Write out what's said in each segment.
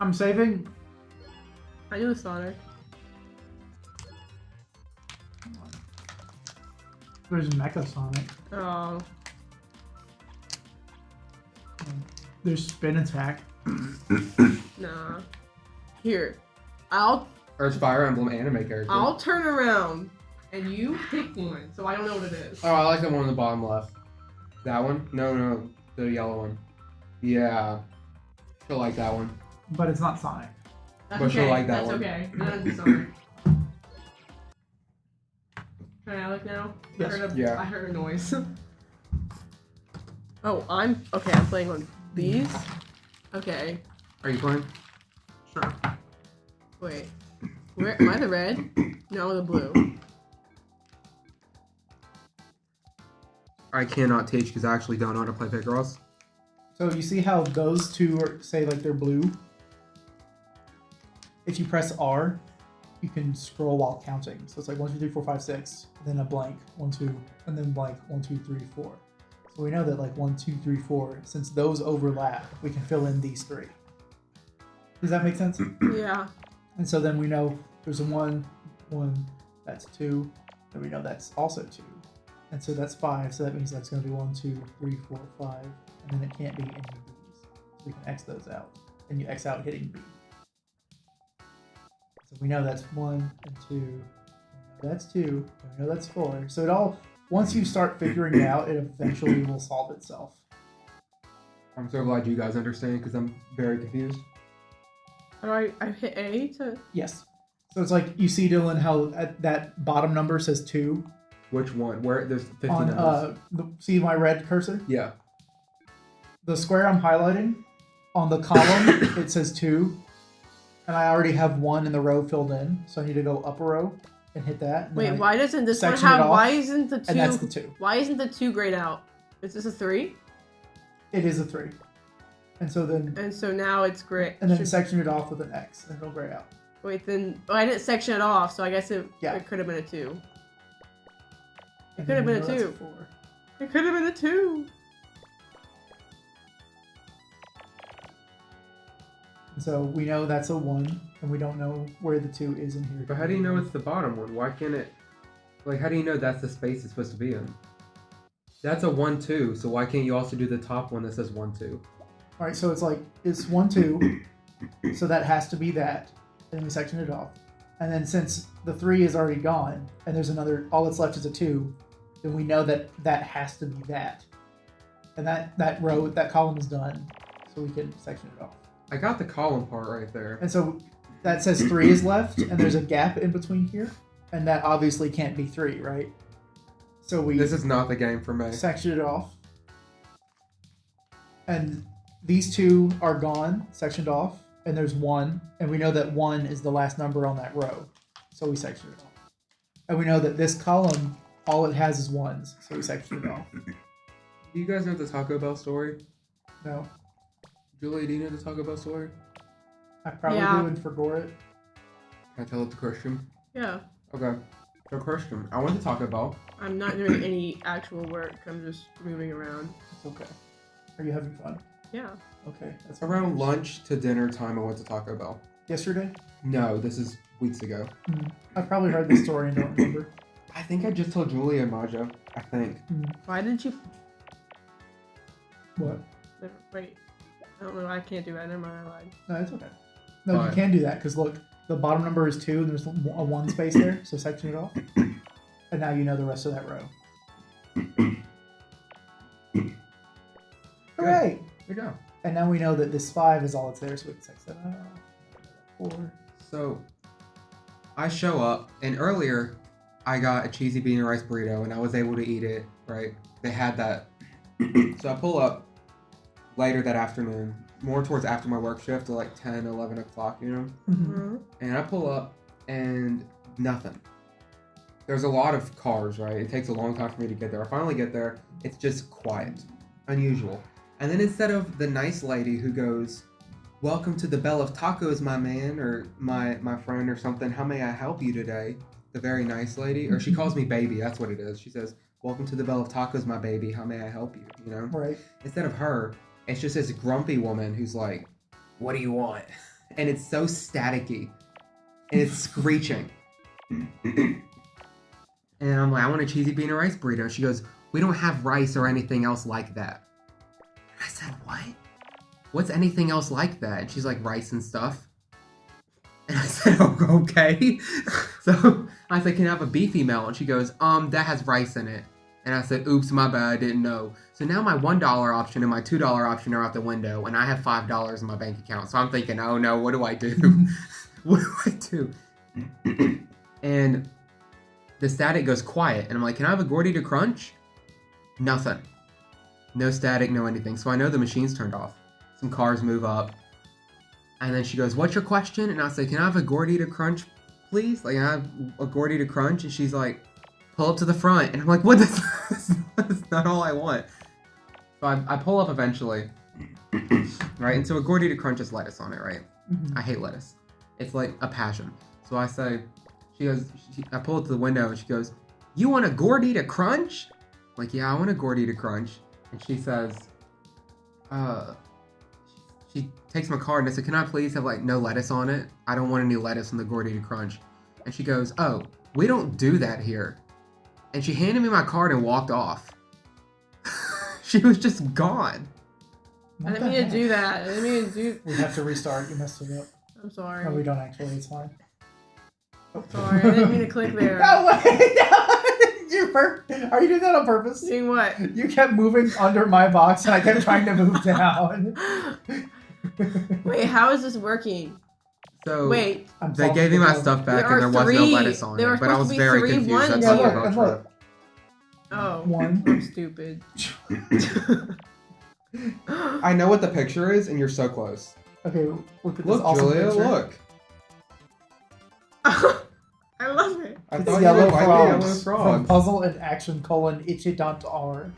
I'm saving. I do the Sonic. There's Mecha Sonic. Oh. There's Spin Attack. Nah. Here. I'll There's Fire Emblem anime character. I'll turn around and you pick one, so I don't know what it is. Oh, I like the one on the bottom left. That one? No, the yellow one. Yeah. She'll like that one. But it's not Sonic. That's But okay. she'll like that That's one. okay. None of the Sonic. Can I look now? Yes. I heard a noise. Oh, I'm playing on these. Okay. Are you playing? Sure. Wait. Where am I the red? No, the blue. I cannot teach because I actually don't know how to play Picross. So you see how those two are, say, like they're blue? If you press R, you can scroll while counting. So it's like 1, 2, 3, 4, 5, 6, then a blank, 1, 2, and then blank, 1, 2, 3, 4. So we know that like 1, 2, 3, 4, since those overlap, we can fill in these three. Does that make sense? Yeah. And so then we know there's a 1, that's 2, then we know that's also 2. And so that's 5, so that means that's going to be 1, 2, 3, 4, 5, and then it can't be any of these. So we can X those out, and you X out hitting B. So we know that's 1 and 2, we know that's 2, and we know that's 4. So it all, once you start figuring it out, it eventually will solve itself. I'm so glad you guys understand because I'm very confused. How do I hit A to... Yes. So it's like, you see, Dylan, how at that bottom number says 2? Which one? Where? There's 15 On, numbers. see my red cursor? Yeah. The square I'm highlighting, on the column, it says 2. And I already have 1 in the row filled in, so I need to go up a row and hit that. And Wait, why doesn't this one section it have... off, Why isn't the 2... and that's the 2. Why isn't the 2 grayed out? Is this a 3? It is a 3. And so then... And so now it's gray. And then section it off with an X, and it'll gray out. Wait, then... Oh, I didn't section it off, so I guess it Yeah. could have been a 2. It And could have then been a we know 2. that's 4. It could have been a 2. And so we know that's a 1, and we don't know where the 2 is in here. But how do you know it's the bottom one? Why can't it... Like, how do you know that's the space it's supposed to be in? That's a 1, 2, so why can't you also do the top one that says 1, 2? Alright, so it's like, it's 1, 2, so that has to be that. And then we section it off. And then since the 3 is already gone, and there's another, all that's left is a 2, then we know that that has to be that. And that row, that column is done, so we can section it off. I got the column part right there. And so that says 3 is left, and there's a gap in between here, and that obviously can't be 3, right? So we This is not the game for me. section it off. And these 2 are gone, sectioned off, and there's 1, and we know that 1 is the last number on that row, so we section it off. And we know that this column, all it has is 1s, so we section it off. Do you guys know the Taco Bell story? No, Julie, do you know the Taco Bell story? I probably Yeah. would forgot it. Can I tell it to Christian? Yeah. Okay. So Christian, I went to Taco Bell. I'm not doing any actual work. I'm just moving around. It's okay. Are you having fun? Yeah. Okay, that's Around lunch to dinner time, I went to Taco Bell. Yesterday? No, this is weeks ago. I probably heard this story and don't remember. I think I just told Julie and Maja. I think. Why didn't you... What? Wait. I don't know. I can't do that. Never mind. I lied. No, it's okay. No, Fine. you can do that, because look, the bottom number is 2, and there's a 1 space there, so section it off. And now you know the rest of that row. Hooray! There you go. And now we know that this 5 is all that's there, so we can section that off. 4. So, I show up, and earlier, I got a cheesy bean and rice burrito, and I was able to eat it, right? They had that. So I pull up later that afternoon, more towards after my work shift, to like 10, 11 o'clock, you know? Mm-hmm. And I pull up, and nothing. There's a lot of cars, right? It takes a long time for me to get there. I finally get there, it's just quiet. Unusual. And then instead of the nice lady who goes, "Welcome to the Bell of Tacos, my man," or my friend or something, "How may I help you today?" The very nice lady, or she calls me baby, that's what it is. She says, "Welcome to the Bell of Tacos, my baby, how may I help you?" You know? Right. Instead of her, it's just this grumpy woman who's like, "What do you want?" and it's so staticky, and it's screeching. And I'm like, I want a cheesy bean and rice burrito. She goes, we don't have rice or anything else like that. I said, what? What's anything else like that? And she's like, rice and stuff. And I said, oh, okay. So I said, can I have a beefy melt? And she goes, that has rice in it. And I said, oops, my bad, I didn't know. So now my $1 option and my $2 option are out the window, and I have $5 in my bank account. So I'm thinking, oh no, what do I do? What do I do? And the static goes quiet, and I'm like, can I have a Gordy to Crunch? Nothing. No static, no anything. So I know the machine's turned off. Some cars move up. And then she goes, what's your question? And I say, can I have a Gordy to Crunch, please? Like, I have a Gordy to Crunch? And she's like, pull up to the front. And I'm like, what? That's not all I want. So I pull up eventually. Right? And so a Gordy to Crunch has lettuce on it, right? Mhm. I hate lettuce. It's like a passion. So I say, she goes, I pull up to the window and she goes, you want a Gordy to Crunch? I'm like, yeah, I want a Gordy to Crunch. And she says, she takes my card and I said, can I please have like no lettuce on it? I don't want any lettuce on the Gordy to Crunch. And she goes, oh, we don't do that here. And she handed me my card and walked off. She was just gone. I What didn't the mean to do heck? that. I didn't mean to do. We have to restart. You messed it up. I'm sorry. No, we don't actually. It's fine. Sorry, I didn't mean to click there. No way! Are you doing that on purpose? Doing what? You kept moving under my box, and I kept trying to move down. Wait, how is this working? So Wait, they gave me my stuff back and there was no lettuce on there it. were But I was supposed to be very 3 confused. ones That's Yeah, not here. the look, voucher. look. Oh, One. I'm stupid. I know what the picture is and you're so close. Okay, look at this Look, awesome Julia, picture. look. I love it. I It's thought you yellow would like frogs yellow from frogs. Puzzle and Action: Ichidant R.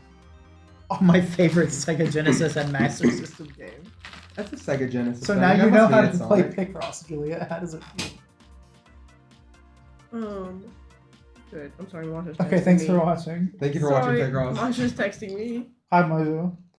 Oh, my favorite Sega Genesis and Master System game. That's a Sega Genesis. So thing. now That you know must how mean to it's play Sonic. Picross, Julia. How does it feel? Good. I'm sorry, Masha's Okay, texting thanks me. for watching. Thank you for watching Sorry, Picross. Masha's texting me. Hi, Mojo.